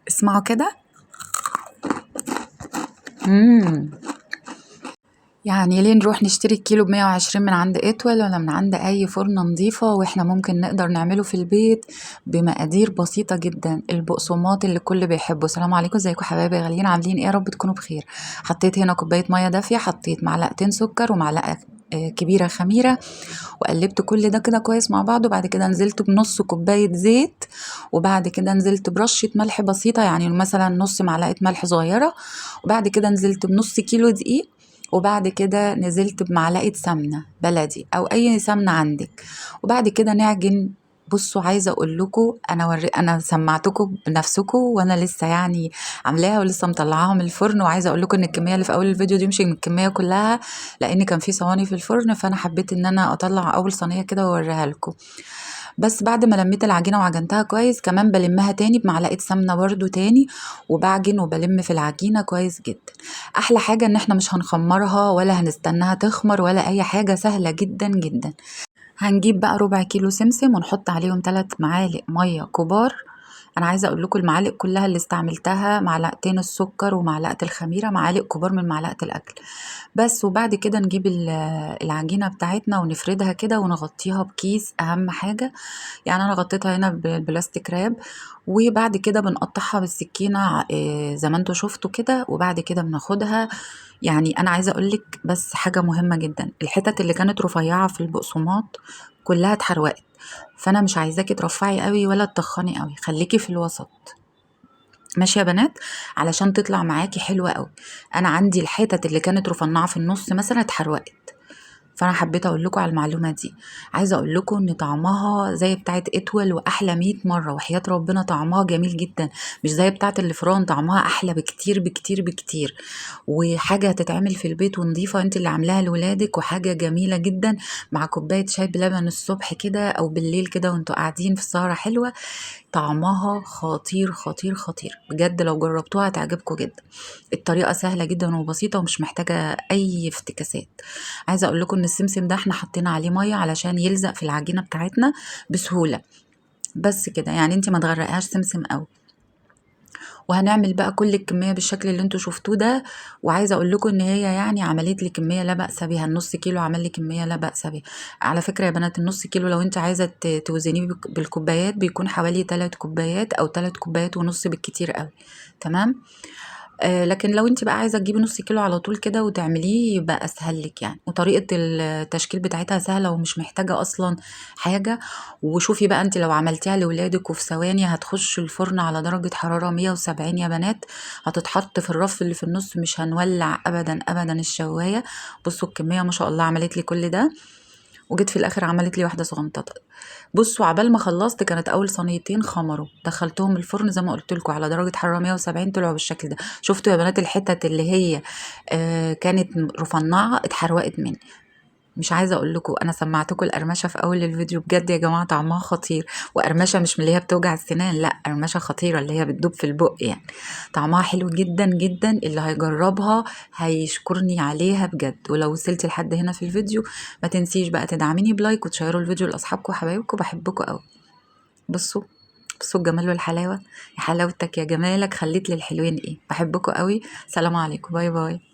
اسمعوا كده. مم. يعني ليه نروح نشتري الكيلو ب120 من عند اتول ولا من عند اي فرن نظيفة، واحنا ممكن نقدر نعمله في البيت بمقادير بسيطة جدا. البقسماط اللي الكل بيحبه. السلام عليكم، ازيكم حبايبي غاليين، عاملين ايه؟ يا رب تكونوا بخير. حطيت هنا كوباية مية دافية، حطيت معلقتين سكر ومعلقة كبيرة خميرة، وقلبت كل ده كده كويس مع بعض. وبعد كده نزلت بنص كوباية زيت، وبعد كده نزلت برشة ملح بسيطة، يعني مثلا نص معلقة ملح صغيرة. وبعد كده نزلت بنص كيلو دقيق، وبعد كده نزلت بمعلقة سمنة بلدي أو أي سمنة عندك. وبعد كده نعجن. بصوا، عايزه اقول لكم، انا سمعتكم بنفسكم وانا لسه يعني عاملاها ولسه مطلعاها من الفرن. وعايزه اقول لكم ان الكميه اللي في اول الفيديو دي مش الكميه كلها، لان كان في صواني في الفرن، فانا حبيت ان انا اطلع اول صينيه كده واوريها لكم. بس بعد ما لميت العجينه وعجنتها كويس، كمان بلمها تاني بمعلقه سمنه برده تاني، وبعجن وبلم في العجينه كويس جدا. احلى حاجه ان احنا مش هنخمرها ولا هنستناها تخمر ولا اي حاجه، سهله جدا جدا. هنجيب بقى ربع كيلو سمسم ونحط عليهم 3 معالق ميه كبار. انا عايزه اقول لكم المعالق كلها اللي استعملتها، معلقتين السكر ومعلقه الخميره، معالق كبار من معلقه الاكل بس. وبعد كده نجيب العجينه بتاعتنا ونفردها كده ونغطيها بكيس، اهم حاجه. يعني انا غطيتها هنا بالبلاستيك راب. وبعد كده بنقطعها بالسكينه زي ما انتوا شفتوا كده. وبعد كده بناخدها. يعني انا عايزه اقولك بس حاجه مهمه جدا، الحتت اللي كانت رفيعه في البقسماط كلها اتحروقت، فانا مش عايزاكي ترفعي قوي ولا تخني قوي، خليكي في الوسط. ماشي يا بنات، علشان تطلع معاكي حلوه قوي. انا عندي الحتت اللي كانت رفنعه في النص مثلا اتحروقت، فانا حبيت اقول لكم على المعلومه دي. عايزه اقول لكم ان طعمها زي بتاعه اتول واحلى 100 مره، وحياه ربنا طعمها جميل جدا. مش زي بتاعه الفران، طعمها احلى بكتير بكتير بكتير. وحاجه هتتعمل في البيت ونضيفه، انت اللي عاملاها لولادك، وحاجه جميله جدا مع كوبايه شاي بلبن الصبح كده او بالليل كده وانتوا قاعدين في سهره حلوه. طعمها خطير خطير خطير بجد، لو جربتوها هتعجبكم جدا. الطريقة سهلة جدا وبسيطة ومش محتاجة أي افتكاسات. عايزة أقول لكم إن السمسم ده احنا حطينا عليه مية علشان يلزق في العجينة بتاعتنا بسهولة. بس كده، يعني انت ما تغرقهاش سمسم قوي. وهنعمل بقى كل الكمية بالشكل اللي انتوا شفتوه ده. وعايزة اقول لكم ان هي يعني عملت لي كمية لا بأس بها، النص كيلو عمل لي كمية لا بأس بها. على فكرة يا بنات، النص كيلو لو انت عايزة توزنيه بالكوبايات بيكون حوالي 3 كوبايات او 3 كوبايات ونص بالكتير قوي. تمام. لكن لو انت بقى عايزه تجيبي نص كيلو على طول كده وتعمليه، يبقى اسهل لك يعني. وطريقه التشكيل بتاعتها سهله ومش محتاجه اصلا حاجه. وشوفي بقى، انت لو عملتيها لاولادك وفي ثواني هتخش الفرن على درجه حراره 170 يا بنات، هتتحط في الرف اللي في النص، مش هنولع ابدا ابدا الشوايه. بصوا الكميه ما شاء الله عملت لي كل ده. وجيت في الاخر عملت لي واحده صغنططه. بصوا عبال ما خلصت كانت اول صينيتين خمروا، دخلتهم الفرن زي ما قلت لكم على درجه حراره 170، طلعوا بالشكل ده. شفتوا يا بنات الحتت اللي هي كانت رفنعه اتحرقت مني. مش عايزه اقول لكم، انا سمعتكم القرمشه في اول الفيديو، بجد يا جماعه طعمها خطير. وقرمشه مش من اللي هي بتوجع السنان، لا، قرمشه خطيره اللي هي بتدوب في البق يعني. طعمها حلو جدا جدا، اللي هيجربها هيشكرني عليها بجد. ولو وصلتي لحد هنا في الفيديو، ما تنسيش بقى تدعميني بلايك وتشيروا الفيديو لاصحابكم وحبايبكم، بحبكم قوي. بصوا، بصوا الجمال والحلاوه. يا حلاوتك يا جمالك، خليت للحلوين ايه. بحبكم قوي، سلام عليكم، باي باي.